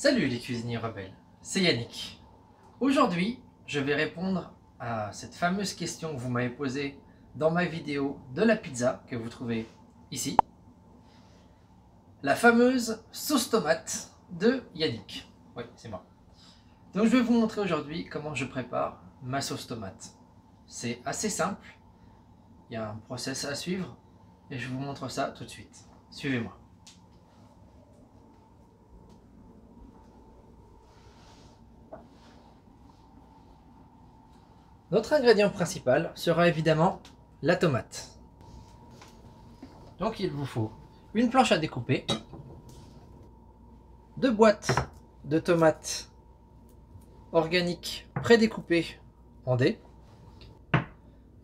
Salut les cuisiniers rebelles, c'est Yannick. Aujourd'hui, je vais répondre à cette fameuse question que vous m'avez posée dans ma vidéo de la pizza que vous trouvez ici. La fameuse sauce tomate de Yannick. Oui, c'est moi. Donc je vais vous montrer aujourd'hui comment je prépare ma sauce tomate. C'est assez simple, il y a un process à suivre et je vous montre ça tout de suite. Suivez-moi. Notre ingrédient principal sera évidemment la tomate. Donc il vous faut une planche à découper, 2 boîtes de tomates organiques prédécoupées en dés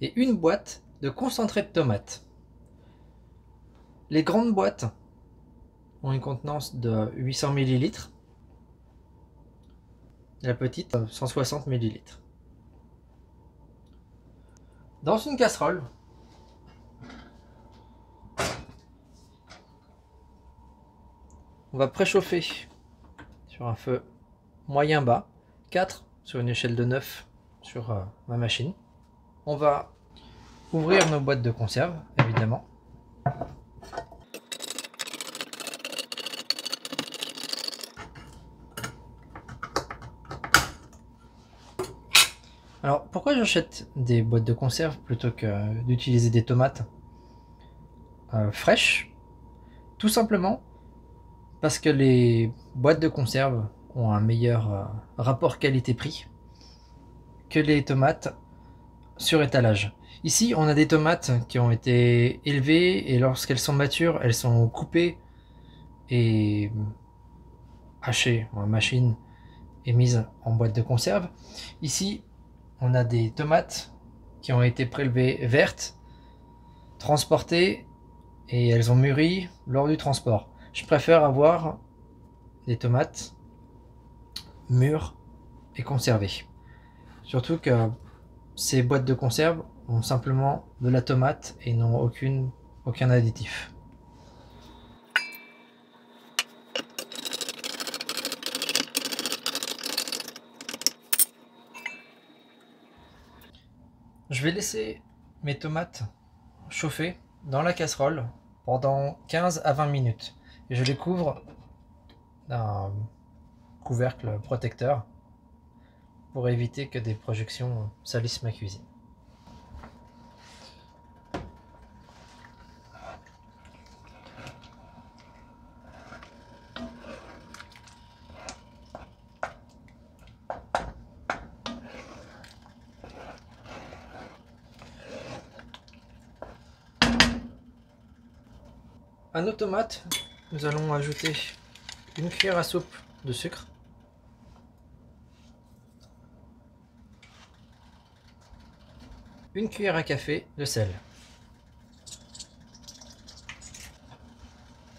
et une boîte de concentré de tomate. Les grandes boîtes ont une contenance de 800 ml, la petite 160 ml. Dans une casserole, on va préchauffer sur un feu moyen bas, 4 sur une échelle de 9 sur ma machine. On va ouvrir nos boîtes de conserve, évidemment. Alors, pourquoi j'achète des boîtes de conserve plutôt que d'utiliser des tomates fraîches? Tout simplement parce que les boîtes de conserve ont un meilleur rapport qualité-prix que les tomates sur étalage. Ici, on a des tomates qui ont été élevées et lorsqu'elles sont matures, elles sont coupées et hachées en machine et mises en boîte de conserve. Ici, on a des tomates qui ont été prélevées vertes, transportées et elles ont mûri lors du transport. Je préfère avoir des tomates mûres et conservées. Surtout que ces boîtes de conserve ont simplement de la tomate et n'ont aucun additif. Je vais laisser mes tomates chauffer dans la casserole pendant 15 à 20 minutes. Et je les couvre d'un couvercle protecteur pour éviter que des projections salissent ma cuisine. À nos tomates, nous allons ajouter une cuillère à soupe de sucre, une cuillère à café de sel.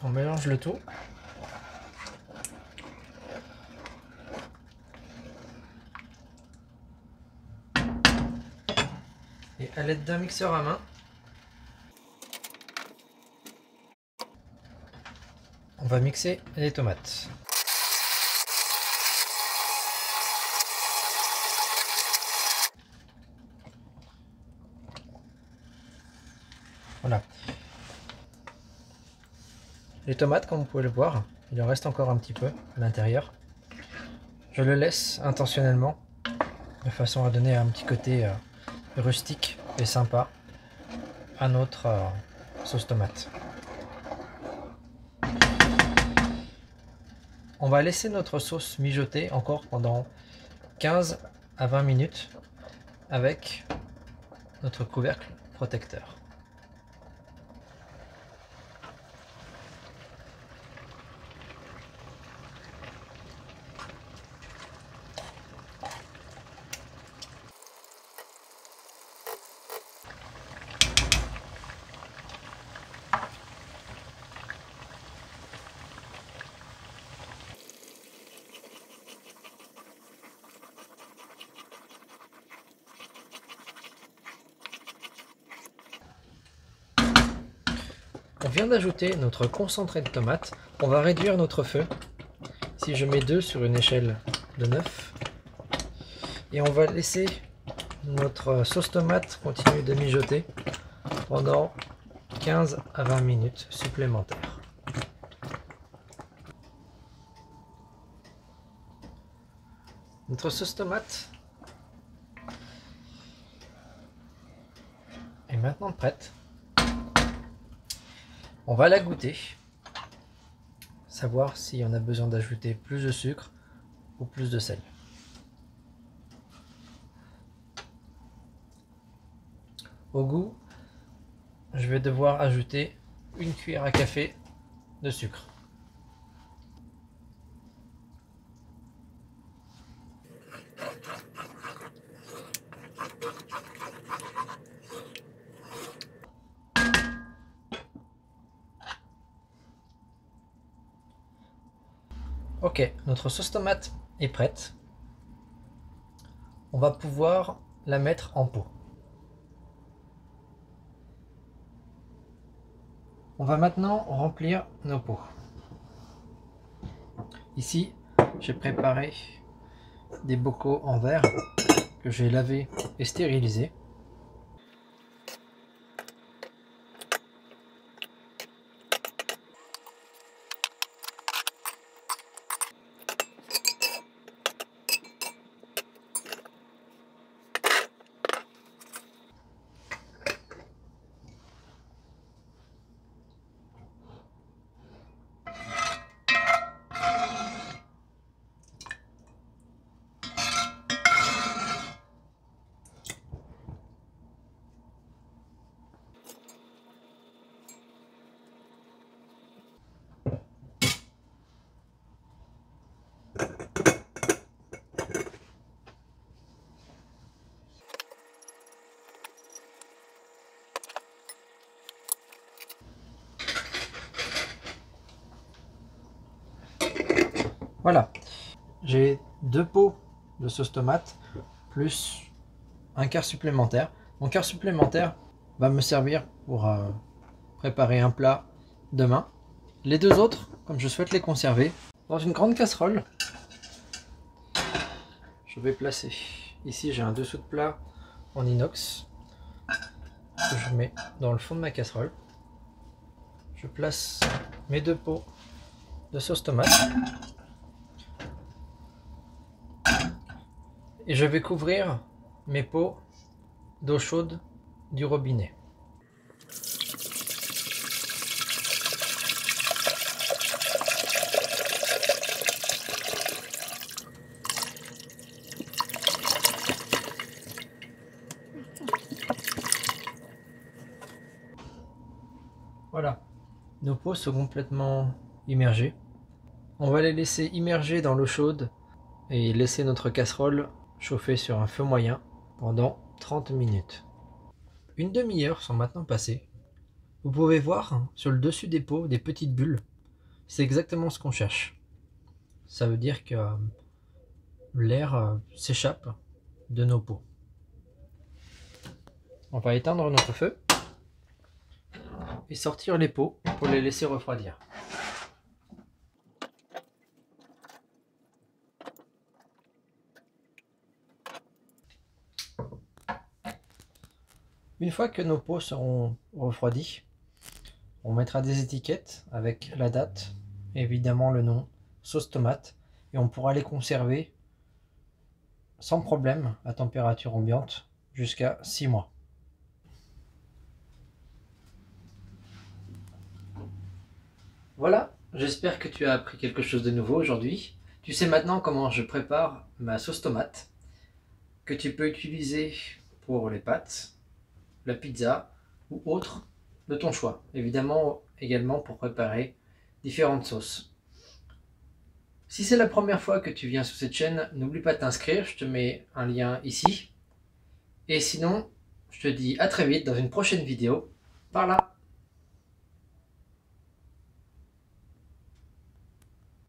On mélange le tout. Et à l'aide d'un mixeur à main, on va mixer les tomates. Voilà. Les tomates, comme vous pouvez le voir, il en reste encore un petit peu à l'intérieur. Je le laisse intentionnellement, de façon à donner un petit côté rustique et sympa à notre sauce tomate. On va laisser notre sauce mijoter encore pendant 15 à 20 minutes avec notre couvercle protecteur. On vient d'ajouter notre concentré de tomate. On va réduire notre feu. Ici je mets 2 sur une échelle de 9. Et on va laisser notre sauce tomate continuer de mijoter pendant 15 à 20 minutes supplémentaires. Notre sauce tomate est maintenant prête. On va la goûter, savoir si on a besoin d'ajouter plus de sucre ou plus de sel. Au goût, je vais devoir ajouter une cuillère à café de sucre. Ok, notre sauce tomate est prête. On va pouvoir la mettre en pot. On va maintenant remplir nos pots. Ici, j'ai préparé des bocaux en verre que j'ai lavé et stérilisé. Voilà, j'ai 2 pots de sauce tomate plus un quart supplémentaire. Mon quart supplémentaire va me servir pour préparer un plat demain. Les 2 autres, comme je souhaite les conserver, dans une grande casserole, je vais placer. Ici j'ai un dessous de plat en inox que je mets dans le fond de ma casserole. Je place mes 2 pots de sauce tomate. Et je vais couvrir mes pots d'eau chaude du robinet. Voilà, nos pots sont complètement immergés. On va les laisser immerger dans l'eau chaude et laisser notre casserole chauffer sur un feu moyen pendant 30 minutes. Une demi-heure sont maintenant passées. Vous pouvez voir sur le dessus des pots des petites bulles. C'est exactement ce qu'on cherche. Ça veut dire que l'air s'échappe de nos pots. On va éteindre notre feu et sortir les pots pour les laisser refroidir. Une fois que nos pots seront refroidis, on mettra des étiquettes avec la date, évidemment le nom, sauce tomate, et on pourra les conserver sans problème à température ambiante jusqu'à 6 mois. Voilà, j'espère que tu as appris quelque chose de nouveau aujourd'hui. Tu sais maintenant comment je prépare ma sauce tomate, que tu peux utiliser pour les pâtes, la pizza ou autre de ton choix. Évidemment également pour préparer différentes sauces. Si c'est la première fois que tu viens sur cette chaîne, n'oublie pas de t'inscrire, je te mets un lien ici. Et sinon, je te dis à très vite dans une prochaine vidéo par là.